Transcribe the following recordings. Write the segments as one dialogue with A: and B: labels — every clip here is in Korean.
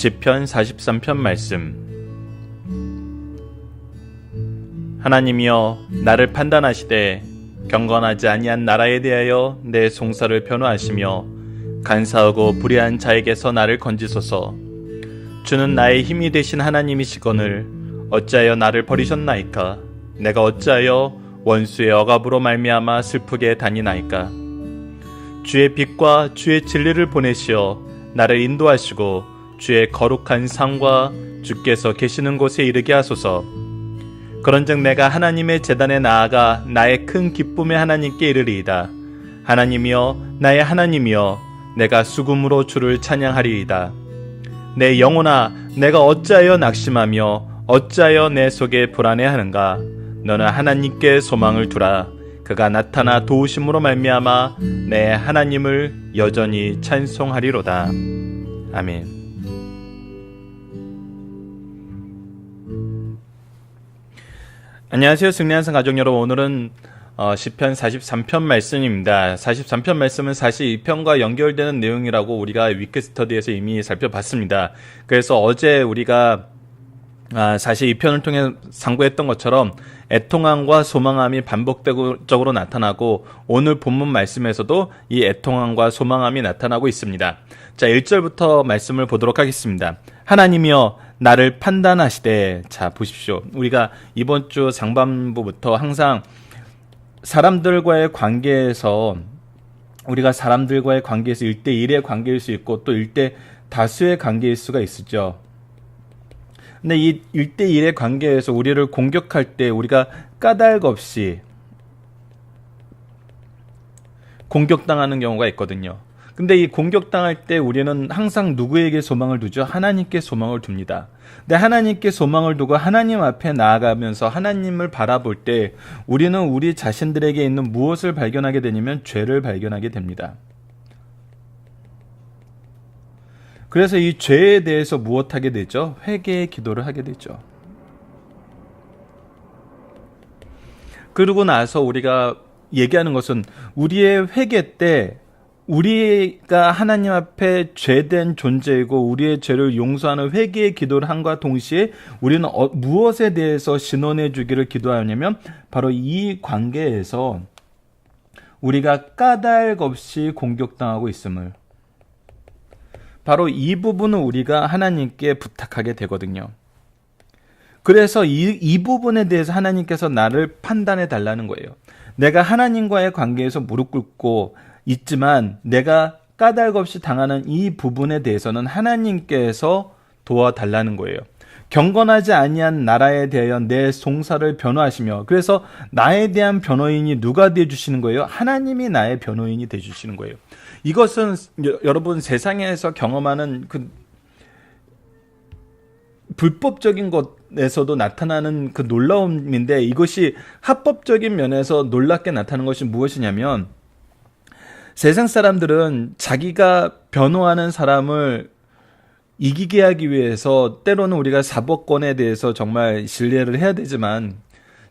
A: 시편 43편 말씀. 하나님이여 나를 판단하시되 경건하지 아니한 나라에 대하여 내 송사를 변호하시며 간사하고 불의한 자에게서 나를 건지소서. 주는 나의 힘이 되신 하나님이시거늘 어찌하여 나를 버리셨나이까. 내가 어찌하여 원수의 억압으로 말미암아 슬프게 다니나이까. 주의 빛과 주의 진리를 보내시어 나를 인도하시고 주의 거룩한 상과 주께서 계시는 곳에 이르게 하소서. 그런즉 내가 하나님의 제단에 나아가 나의 큰 기쁨의 하나님께 이르리이다. 하나님이여 나의 하나님이여 내가 수금으로 주를 찬양하리이다. 내 영혼아 내가 어찌하여 낙심하며 어찌하여 내 속에 불안해하는가. 너는 하나님께 소망을 두라. 그가 나타나 도우심으로 말미암아 내 하나님을 여전히 찬송하리로다. 아멘. 안녕하세요. 승리한 성 가족 여러분. 오늘은 시편 43편 말씀입니다. 43편 말씀은 42편과 연결되는 내용이라고 우리가 위크스터디에서 이미 살펴봤습니다. 그래서 어제 우리가 42편을 통해 상고했던 것처럼 애통함과 소망함이 반복적으로 나타나고 오늘 본문 말씀에서도 이 애통함과 소망함이 나타나고 있습니다. 자, 1절부터 말씀을 보도록 하겠습니다. 하나님이여 나를 판단하시되. 자, 보십시오. 우리가 이번 주 상반부부터 항상 사람들과의 관계에서 우리가 사람들과의 관계에서 1대1의 관계일 수 있고 또 1대 다수의 관계일 수가 있죠. 근데 이 1대1의 관계에서 우리를 공격할 때 우리가 까닭 없이 공격당하는 경우가 있거든요. 근데 이 공격당할 때 우리는 항상 누구에게 소망을 두죠? 하나님께 소망을 둡니다. 근데 하나님께 소망을 두고 하나님 앞에 나아가면서 하나님을 바라볼 때 우리는 우리 자신들에게 있는 무엇을 발견하게 되냐면 죄를 발견하게 됩니다. 그래서 이 죄에 대해서 무엇하게 되죠? 회개의 기도를 하게 되죠. 그러고 나서 우리가 얘기하는 것은 우리의 회개 때 우리가 하나님 앞에 죄된 존재이고 우리의 죄를 용서하는 회개의 기도를 함과 동시에 우리는 무엇에 대해서 신원해 주기를 기도하냐면 바로 이 관계에서 우리가 까닭 없이 공격당하고 있음을, 바로 이 부분을 우리가 하나님께 부탁하게 되거든요. 그래서 이 부분에 대해서 하나님께서 나를 판단해 달라는 거예요. 내가 하나님과의 관계에서 무릎 꿇고 있지만 내가 까닭 없이 당하는 이 부분에 대해서는 하나님께서 도와달라는 거예요. 경건하지 아니한 나라에 대하여 내 송사를 변호하시며, 그래서 나에 대한 변호인이 누가 되어주시는 거예요? 하나님이 나의 변호인이 되어주시는 거예요. 이것은 여러분 세상에서 경험하는 그 불법적인 것에서도 나타나는 그 놀라움인데, 이것이 합법적인 면에서 놀랍게 나타나는 것이 무엇이냐면, 세상 사람들은 자기가 변호하는 사람을 이기게 하기 위해서 때로는 우리가 사법권에 대해서 정말 신뢰를 해야 되지만,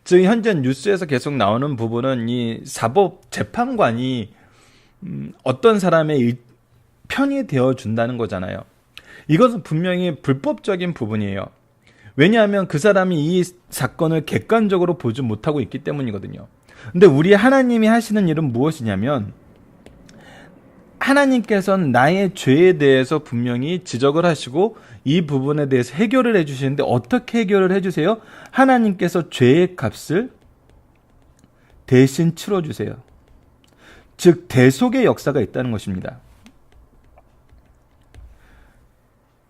A: 지금 현재 뉴스에서 계속 나오는 부분은 이 사법 재판관이 어떤 사람의 편이 되어준다는 거잖아요. 이것은 분명히 불법적인 부분이에요. 왜냐하면 그 사람이 이 사건을 객관적으로 보지 못하고 있기 때문이거든요. 근데 우리 하나님이 하시는 일은 무엇이냐면, 하나님께서는 나의 죄에 대해서 분명히 지적을 하시고 이 부분에 대해서 해결을 해주시는데, 어떻게 해결을 해주세요? 하나님께서 죄의 값을 대신 치러주세요. 즉 대속의 역사가 있다는 것입니다.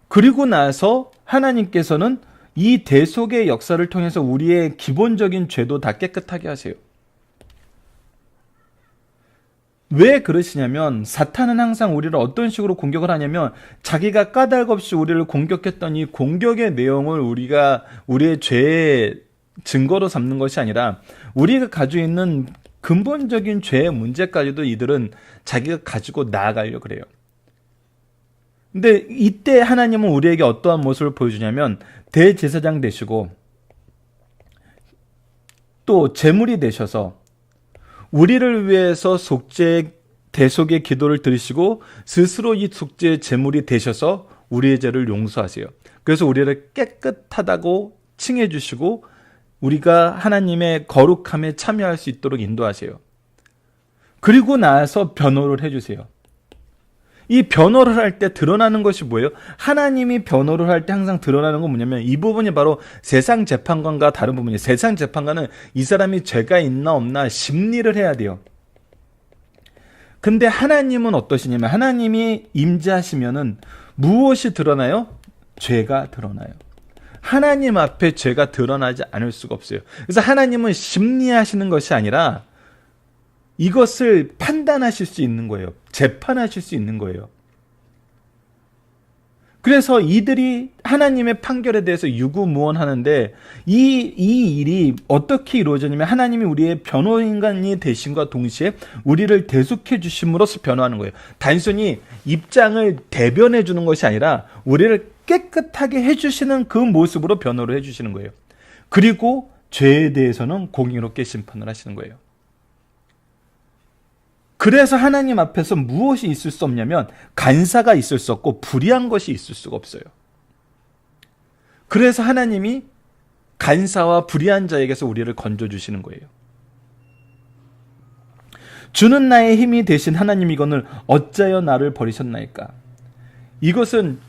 A: 그리고 나서 하나님께서는 이 대속의 역사를 통해서 우리의 기본적인 죄도 다 깨끗하게 하세요. 왜 그러시냐면, 사탄은 항상 우리를 어떤 식으로 공격을 하냐면, 자기가 까닭 없이 우리를 공격했던 이 공격의 내용을 우리가 우리의 죄의 증거로 삼는 것이 아니라 우리가 가지고 있는 근본적인 죄의 문제까지도 이들은 자기가 가지고 나아가려고 그래요. 근데 이때 하나님은 우리에게 어떠한 모습을 보여주냐면, 대제사장 되시고 또 제물이 되셔서 우리를 위해서 속죄 대속의 기도를 들으시고 스스로 이 속죄의 제물이 되셔서 우리의 죄를 용서하세요. 그래서 우리를 깨끗하다고 칭해 주시고 우리가 하나님의 거룩함에 참여할 수 있도록 인도하세요. 그리고 나서 변호를 해주세요. 이 변호를 할 때 드러나는 것이 뭐예요? 하나님이 변호를 할 때 항상 드러나는 건 뭐냐면 이 부분이 바로 세상 재판관과 다른 부분이에요. 세상 재판관은 이 사람이 죄가 있나 없나 심리를 해야 돼요. 근데 하나님은 어떠시냐면 하나님이 임재하시면은 무엇이 드러나요? 죄가 드러나요. 하나님 앞에 죄가 드러나지 않을 수가 없어요. 그래서 하나님은 심리하시는 것이 아니라 이것을 판단하실 수 있는 거예요. 재판하실 수 있는 거예요. 그래서 이들이 하나님의 판결에 대해서 유구무원하는데 이 일이 어떻게 이루어지냐면 하나님이 우리의 변호인간이 되심과 동시에 우리를 대속해 주심으로써 변호하는 거예요. 단순히 입장을 대변해 주는 것이 아니라 우리를 깨끗하게 해주시는 그 모습으로 변호를 해주시는 거예요. 그리고 죄에 대해서는 공의롭게 심판을 하시는 거예요. 그래서 하나님 앞에서 무엇이 있을 수 없냐면 간사가 있을 수 없고 불의한 것이 있을 수가 없어요. 그래서 하나님이 간사와 불의한 자에게서 우리를 건져주시는 거예요. 주는 나의 힘이 되신 하나님이거늘 어찌하여 나를 버리셨나이까. 이것은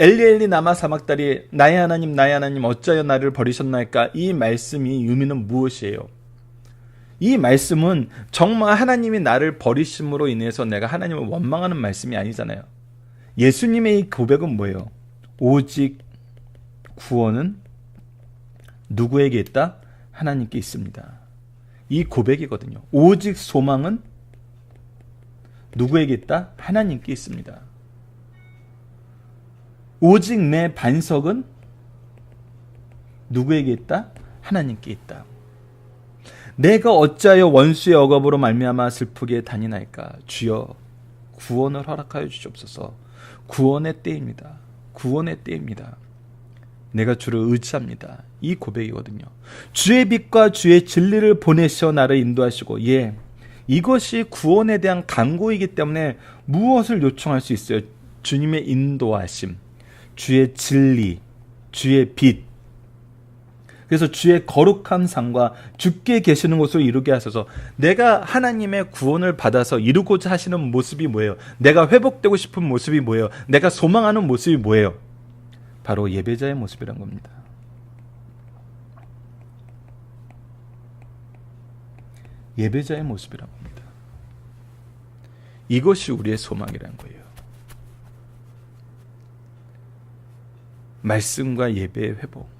A: 엘리 나마 사막다리 나의 하나님 어찌하여 나를 버리셨나이까. 이 말씀이 의미는 무엇이에요? 이 말씀은 정말 하나님이 나를 버리심으로 인해서 내가 하나님을 원망하는 말씀이 아니잖아요. 예수님의 이 고백은 뭐예요? 오직 구원은 누구에게 있다? 하나님께 있습니다. 이 고백이거든요. 오직 소망은 누구에게 있다? 하나님께 있습니다. 오직 내 반석은 누구에게 있다? 하나님께 있다. 내가 어찌하여 원수의 억압으로 말미암아 슬프게 다니나이까. 주여 구원을 허락하여 주시옵소서. 구원의 때입니다. 구원의 때입니다. 내가 주를 의지합니다. 이 고백이거든요. 주의 빛과 주의 진리를 보내셔 나를 인도하시고, 이것이 구원에 대한 간구이기 때문에 무엇을 요청할 수 있어요? 주님의 인도하심, 주의 진리, 주의 빛. 그래서 주의 거룩한 상과 주께 계시는 곳으로 이루게 하소서. 내가 하나님의 구원을 받아서 이루고자 하시는 모습이 뭐예요? 내가 회복되고 싶은 모습이 뭐예요? 내가 소망하는 모습이 뭐예요? 바로 예배자의 모습이란 겁니다. 예배자의 모습이란 겁니다. 이것이 우리의 소망이란 거예요. 말씀과 예배의 회복.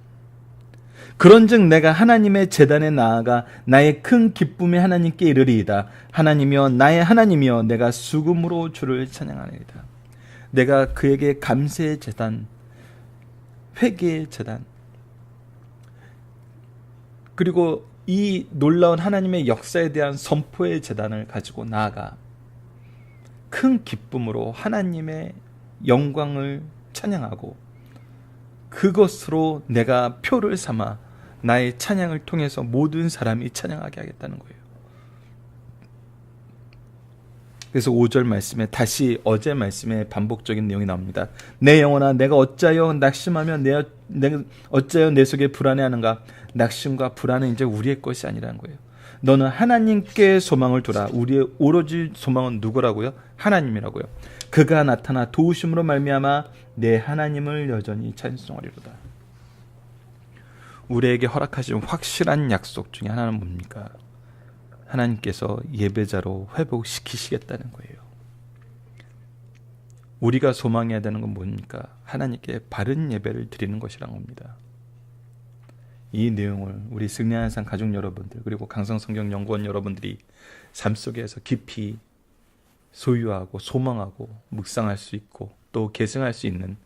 A: 그런즉 내가 하나님의 제단에 나아가 나의 큰 기쁨의 하나님께 이르리이다. 하나님이여 나의 하나님이여 내가 수금으로 주를 찬양하리이다. 내가 그에게 감사의 제단, 회개의 제단, 그리고 이 놀라운 하나님의 역사에 대한 선포의 제단을 가지고 나아가 큰 기쁨으로 하나님의 영광을 찬양하고 그것으로 내가 표를 삼아 나의 찬양을 통해서 모든 사람이 찬양하게 하겠다는 거예요. 그래서 5절 말씀에 다시 어제 말씀에 반복적인 내용이 나옵니다. 내 영혼아 내가 어찌하여 낙심하며 어찌하여 내 속에 불안해하는가. 낙심과 불안은 이제 우리의 것이 아니라는 거예요. 너는 하나님께 소망을 두라. 우리의 오로지 소망은 누구라고요? 하나님이라고요. 그가 나타나 도우심으로 말미암아 내 하나님을 여전히 찬송하리로다. 우리에게 허락하신 확실한 약속 중에 하나는 뭡니까? 하나님께서 예배자로 회복시키시겠다는 거예요. 우리가 소망해야 되는 건 뭡니까? 하나님께 바른 예배를 드리는 것이란 겁니다. 이 내용을 우리 승리하는 삶 가족 여러분들 그리고 강성성경연구원 여러분들이 삶 속에서 깊이 소유하고 소망하고 묵상할 수 있고 또 계승할 수 있는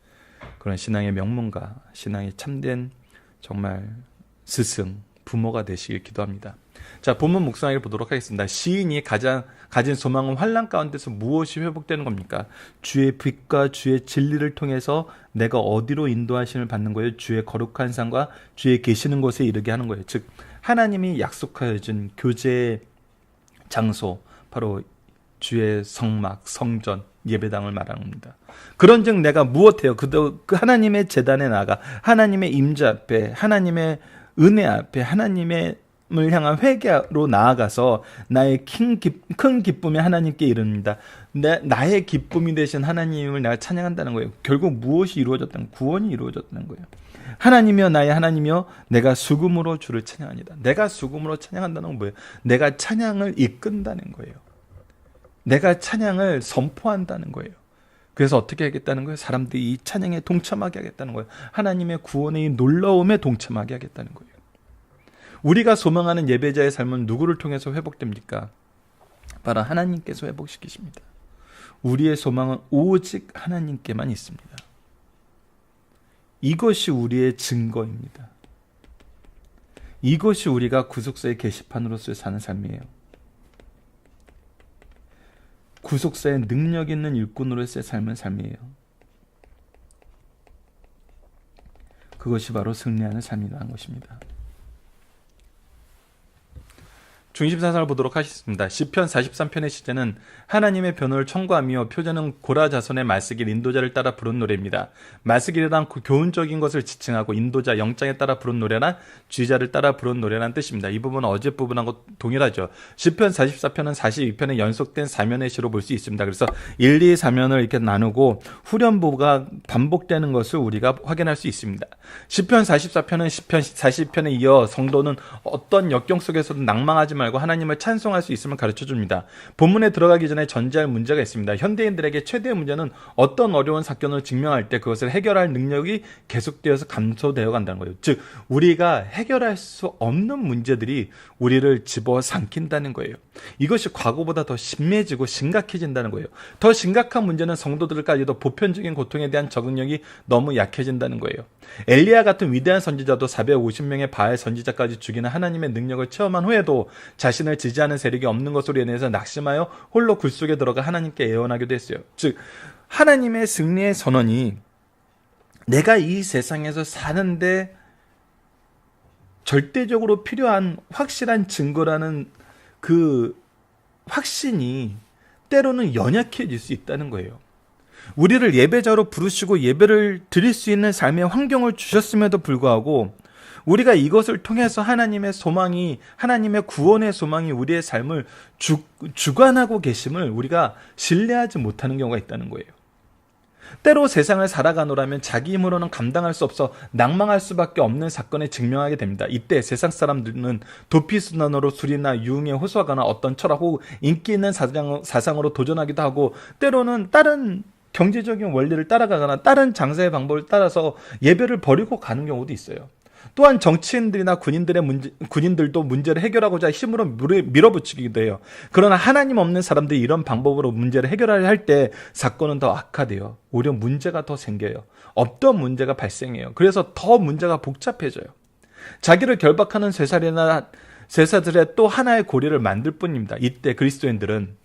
A: 그런 신앙의 명문가, 신앙의 참된 정말 스승, 부모가 되시길 기도합니다. 자, 본문 묵상을 보도록 하겠습니다. 시인이 가진 소망은 환난 가운데서 무엇이 회복되는 겁니까? 주의 빛과 주의 진리를 통해서 내가 어디로 인도하심을 받는 거예요? 주의 거룩한 상과 주의 계시는 곳에 이르게 하는 거예요. 즉 하나님이 약속하여 준 교제의 장소, 바로 주의 성막, 성전, 예배당을 말합니다. 그런즉 내가 무엇해요? 그 하나님의 제단에 나가 하나님의 임재 앞에, 하나님의 은혜 앞에, 하나님을 향한 회개로 나아가서 나의 큰 기쁨에 하나님께 이릅니다. 나의 기쁨이 되신 하나님을 내가 찬양한다는 거예요. 결국 무엇이 이루어졌다는, 구원이 이루어졌다는 거예요. 하나님이여 나의 하나님이여 내가 수금으로 주를 찬양하니다. 내가 수금으로 찬양한다는 건 뭐예요? 내가 찬양을 이끈다는 거예요. 내가 찬양을 선포한다는 거예요. 그래서 어떻게 하겠다는 거예요? 사람들이 이 찬양에 동참하게 하겠다는 거예요. 하나님의 구원의 놀라움에 동참하게 하겠다는 거예요. 우리가 소망하는 예배자의 삶은 누구를 통해서 회복됩니까? 바로 하나님께서 회복시키십니다. 우리의 소망은 오직 하나님께만 있습니다. 이것이 우리의 증거입니다. 이것이 우리가 구속사의 게시판으로서 사는 삶이에요. 구속사의 능력 있는 일꾼으로서의 삶은 삶이에요. 그것이 바로 승리하는 삶이라는 것입니다. 중심사상을 보도록 하겠습니다. 시편 43편의 시제는 하나님의 변호를 청구하며 표제는 고라 자손의 말쓰길 인도자를 따라 부른 노래입니다. 말쓰길이란 교훈적인 것을 지칭하고 인도자 영장에 따라 부른 노래란 쥐자를 따라 부른 노래란 뜻입니다. 이 부분은 어제 부분하고 동일하죠. 시편 44편은 42편에 연속된 4면의 시로 볼 수 있습니다. 그래서 1, 2, 4면을 이렇게 나누고 후렴부가 반복되는 것을 우리가 확인할 수 있습니다. 시편 44편은 시편 42편에 이어 성도는 어떤 역경 속에서도 낭망하지 말고 하나님을 찬송할 수 있음을 가르쳐줍니다. 본문에 들어가기 전에 전제할 문제가 있습니다. 현대인들에게 최대의 문제는 어떤 어려운 사건을 직면할 때 그것을 해결할 능력이 계속되어서 감소되어 간다는 거예요. 즉 우리가 해결할 수 없는 문제들이 우리를 집어삼킨다는 거예요. 이것이 과거보다 더 심해지고 심각해진다는 거예요. 더 심각한 문제는 성도들까지도 보편적인 고통에 대한 적응력이 너무 약해진다는 거예요. 엘리야 같은 위대한 선지자도 450명의 바알 선지자까지 죽이는 하나님의 능력을 체험한 후에도 자신을 지지하는 세력이 없는 것으로 인해서 낙심하여 홀로 굴속에 들어가 하나님께 애원하기도 했어요. 즉 하나님의 승리의 선언이 내가 이 세상에서 사는데 절대적으로 필요한 확실한 증거라는 그 확신이 때로는 연약해질 수 있다는 거예요. 우리를 예배자로 부르시고 예배를 드릴 수 있는 삶의 환경을 주셨음에도 불구하고 우리가 이것을 통해서 하나님의 소망이, 하나님의 구원의 소망이 우리의 삶을 주관하고 계심을 우리가 신뢰하지 못하는 경우가 있다는 거예요. 때로 세상을 살아가노라면 자기 힘으로는 감당할 수 없어 낭망할 수밖에 없는 사건에 직면하게 됩니다. 이때 세상 사람들은 도피순환으로 술이나 유흥에 호소하거나 어떤 철학 혹은 인기 있는 사상으로 도전하기도 하고 때로는 다른 경제적인 원리를 따라가거나 다른 장사의 방법을 따라서 예배를 버리고 가는 경우도 있어요. 또한 정치인들이나 군인들도 문제를 해결하고자 힘으로 밀어붙이기도 해요. 그러나 하나님 없는 사람들이 이런 방법으로 문제를 해결하려 할 때 사건은 더 악화돼요. 오히려 문제가 더 생겨요. 없던 문제가 발생해요. 그래서 더 문제가 복잡해져요. 자기를 결박하는 쇠사들의 또 하나의 고리를 만들 뿐입니다. 이때 그리스도인들은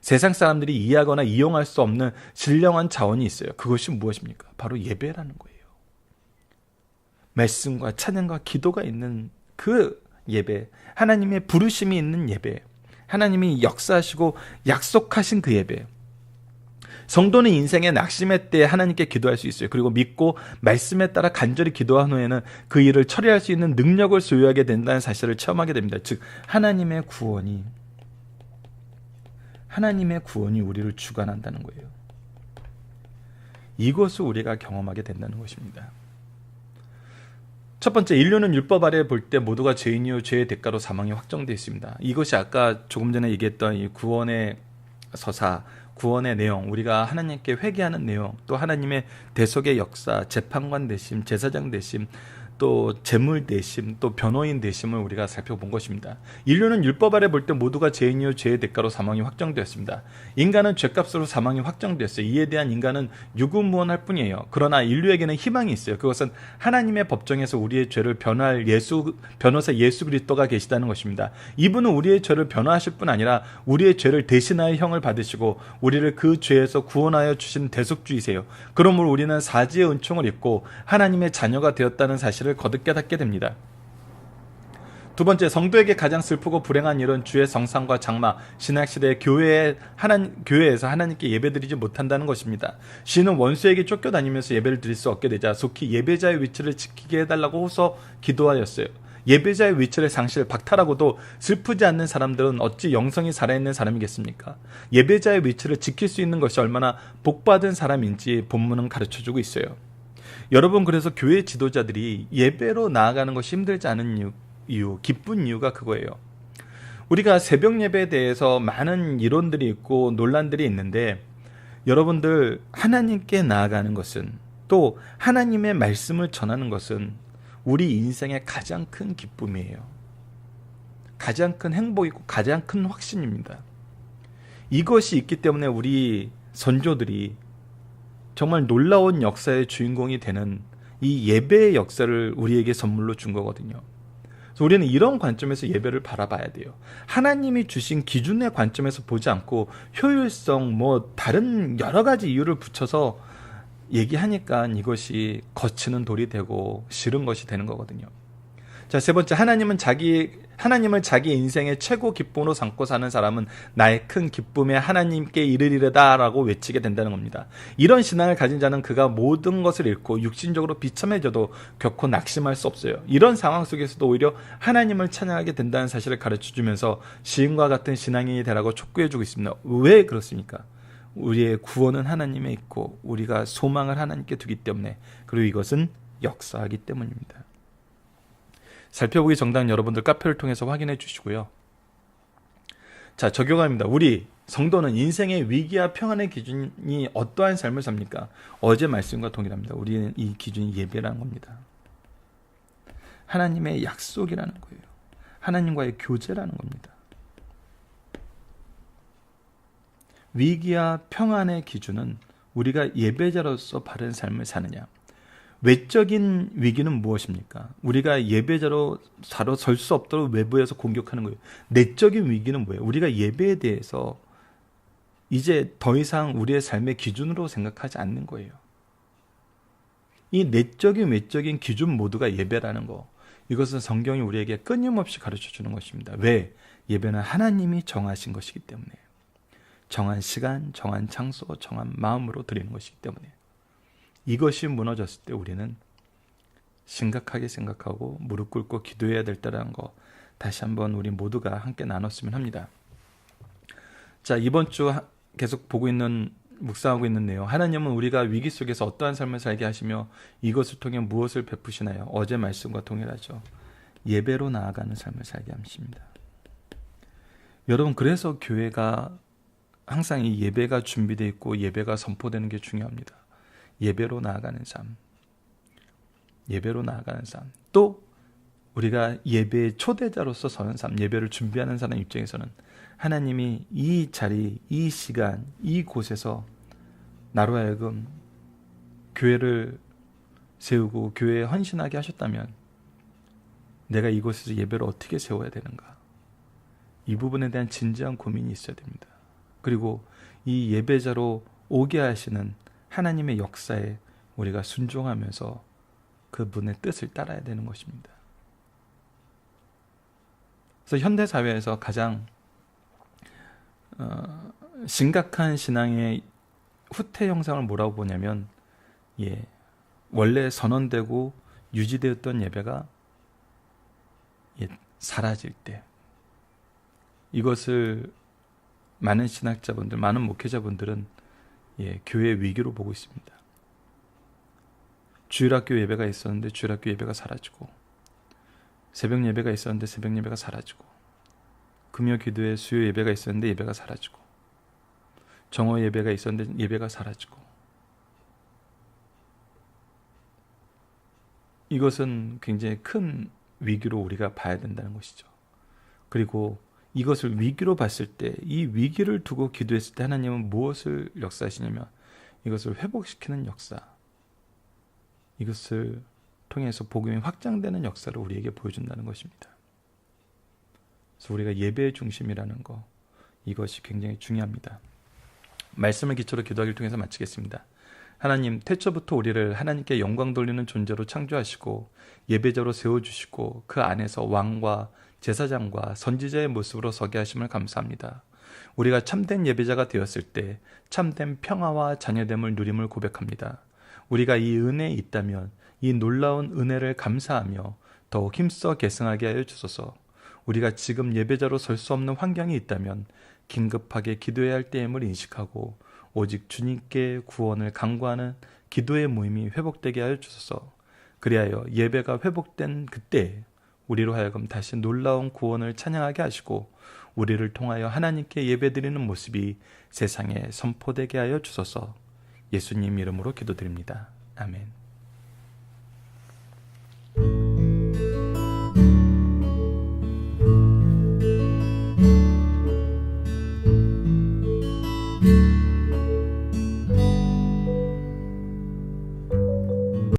A: 세상 사람들이 이해하거나 이용할 수 없는 신령한 자원이 있어요. 그것이 무엇입니까? 바로 예배라는 거예요. 말씀과 찬양과 기도가 있는 그 예배, 하나님의 부르심이 있는 예배, 하나님이 역사하시고 약속하신 그 예배. 성도는 인생의 낙심의 때에 하나님께 기도할 수 있어요. 그리고 믿고 말씀에 따라 간절히 기도한 후에는 그 일을 처리할 수 있는 능력을 소유하게 된다는 사실을 체험하게 됩니다. 즉 하나님의 구원이 우리를 주관한다는 거예요. 이것을 우리가 경험하게 된다는 것입니다. 첫 번째, 인류는 율법 아래 볼 때 모두가 죄인이요 죄의 대가로 사망이 확정되어 있습니다. 이것이 아까 조금 전에 얘기했던 이 구원의 서사, 구원의 내용, 우리가 하나님께 회개하는 내용, 또 하나님의 대속의 역사, 재판관 되심, 제사장 되심, 또 재물 되심, 또 변호인 되심을 우리가 살펴본 것입니다. 인류는 율법 아래 볼 때 모두가 죄인이요 죄의 대가로 사망이 확정되었습니다. 인간은 죄값으로 사망이 확정되었어요. 이에 대한 인간은 유구무원할 뿐이에요. 그러나 인류에게는 희망이 있어요. 그것은 하나님의 법정에서 우리의 죄를 변호할 변호사 예수 그리스도가 계시다는 것입니다. 이분은 우리의 죄를 변호하실 뿐 아니라 우리의 죄를 대신하여 형을 받으시고 우리를 그 죄에서 구원하여 주신 대속주이세요. 그러므로 우리는 사지의 은총을 입고 하나님의 자녀가 되었다는 사실을 거듭 깨닫게 됩니다. 두 번째, 성도에게 가장 슬프고 불행한 일은 주의 성상과 장막, 신약시대의 교회에서 하나님께 예배드리지 못한다는 것입니다. 시인은 원수에게 쫓겨다니면서 예배를 드릴 수 없게 되자 속히 예배자의 위치를 지키게 해달라고 호소 기도하였어요. 예배자의 위치를 박탈하고도 슬프지 않는 사람들은 어찌 영성이 살아있는 사람이겠습니까? 예배자의 위치를 지킬 수 있는 것이 얼마나 복받은 사람인지 본문은 가르쳐주고 있어요. 여러분, 그래서 교회 지도자들이 예배로 나아가는 것이 힘들지 않은 기쁜 이유가 그거예요. 우리가 새벽 예배에 대해서 많은 이론들이 있고 논란들이 있는데, 여러분들, 하나님께 나아가는 것은, 또 하나님의 말씀을 전하는 것은 우리 인생의 가장 큰 기쁨이에요. 가장 큰 행복이고 가장 큰 확신입니다. 이것이 있기 때문에 우리 선조들이 정말 놀라운 역사의 주인공이 되는 이 예배의 역사를 우리에게 선물로 준 거거든요. 그래서 우리는 이런 관점에서 예배를 바라봐야 돼요. 하나님이 주신 기준의 관점에서 보지 않고 효율성, 다른 여러 가지 이유를 붙여서 얘기하니까 이것이 거치는 돌이 되고 싫은 것이 되는 거거든요. 자, 세 번째, 하나님을 자기 인생의 최고 기쁨으로 삼고 사는 사람은 나의 큰 기쁨에 하나님께 이르리르다 라고 외치게 된다는 겁니다. 이런 신앙을 가진 자는 그가 모든 것을 잃고 육신적으로 비참해져도 결코 낙심할 수 없어요. 이런 상황 속에서도 오히려 하나님을 찬양하게 된다는 사실을 가르쳐주면서 시인과 같은 신앙인이 되라고 촉구해주고 있습니다. 왜 그렇습니까? 우리의 구원은 하나님에 있고 우리가 소망을 하나님께 두기 때문에, 그리고 이것은 역사하기 때문입니다. 살펴보기 정당 여러분들 카페를 통해서 확인해 주시고요. 자, 적용합니다. 우리 성도는 인생의 위기와 평안의 기준이 어떠한 삶을 삽니까? 어제 말씀과 동일합니다. 우리는 이 기준이 예배라는 겁니다. 하나님의 약속이라는 거예요. 하나님과의 교제라는 겁니다. 위기와 평안의 기준은 우리가 예배자로서 바른 삶을 사느냐. 외적인 위기는 무엇입니까? 우리가 예배자로 바로 설 수 없도록 외부에서 공격하는 거예요. 내적인 위기는 뭐예요? 우리가 예배에 대해서 이제 더 이상 우리의 삶의 기준으로 생각하지 않는 거예요. 이 내적인 외적인 기준 모두가 예배라는 거, 이것은 성경이 우리에게 끊임없이 가르쳐 주는 것입니다. 왜? 예배는 하나님이 정하신 것이기 때문에, 정한 시간, 정한 장소, 정한 마음으로 드리는 것이기 때문에, 이것이 무너졌을 때 우리는 심각하게 생각하고 무릎 꿇고 기도해야 될 때라는 거, 다시 한번 우리 모두가 함께 나눴으면 합니다. 자, 이번 주 계속 묵상하고 있는 내용, 하나님은 우리가 위기 속에서 어떠한 삶을 살게 하시며 이것을 통해 무엇을 베푸시나요? 어제 말씀과 동일하죠. 예배로 나아가는 삶을 살게 하십니다. 여러분, 그래서 교회가 항상 이 예배가 준비되어 있고 예배가 선포되는 게 중요합니다. 예배로 나아가는 삶, 예배로 나아가는 삶. 또 우리가 예배의 초대자로서 서는 삶, 예배를 준비하는 사람 입장에서는 하나님이 이 자리, 이 시간, 이 곳에서 나로 하여금 교회를 세우고 교회에 헌신하게 하셨다면 내가 이곳에서 예배를 어떻게 세워야 되는가, 이 부분에 대한 진지한 고민이 있어야 됩니다. 그리고 이 예배자로 오게 하시는 하나님의 역사에 우리가 순종하면서 그분의 뜻을 따라야 되는 것입니다. 그래서 현대사회에서 가장 심각한 신앙의 후퇴 현상을 뭐라고 보냐면, 원래 선언되고 유지되었던 예배가 사라질 때, 이것을 많은 신학자분들, 많은 목회자분들은 교회 위기로 보고 있습니다. 주일학교 예배가 있었는데 주일학교 예배가 사라지고, 새벽 예배가 있었는데 새벽 예배가 사라지고, 금요 기도회 수요 예배가 있었는데 예배가 사라지고, 정오 예배가 있었는데 예배가 사라지고, 이것은 굉장히 큰 위기로 우리가 봐야 된다는 것이죠. 그리고 이것을 위기로 봤을 때, 이 위기를 두고 기도했을 때 하나님은 무엇을 역사하시냐면 이것을 회복시키는 역사, 이것을 통해서 복음이 확장되는 역사를 우리에게 보여준다는 것입니다. 그래서 우리가 예배의 중심이라는 거, 이것이 굉장히 중요합니다. 말씀을 기초로 기도하기를 통해서 마치겠습니다. 하나님, 태초부터 우리를 하나님께 영광 돌리는 존재로 창조하시고 예배자로 세워주시고 그 안에서 왕과 제사장과 선지자의 모습으로 서게 하심을 감사합니다. 우리가 참된 예배자가 되었을 때 참된 평화와 자녀됨을 누림을 고백합니다. 우리가 이 은혜에 있다면 이 놀라운 은혜를 감사하며 더욱 힘써 계승하게 하여 주소서. 우리가 지금 예배자로 설 수 없는 환경이 있다면 긴급하게 기도해야 할 때임을 인식하고 오직 주님께 구원을 간구하는 기도의 모임이 회복되게 하여 주소서. 그리하여 예배가 회복된 그때 우리로 하여금 다시 놀라운 구원을 찬양하게 하시고 우리를 통하여 하나님께 예배드리는 모습이 세상에 선포되게 하여 주소서. 예수님 이름으로 기도드립니다. 아멘.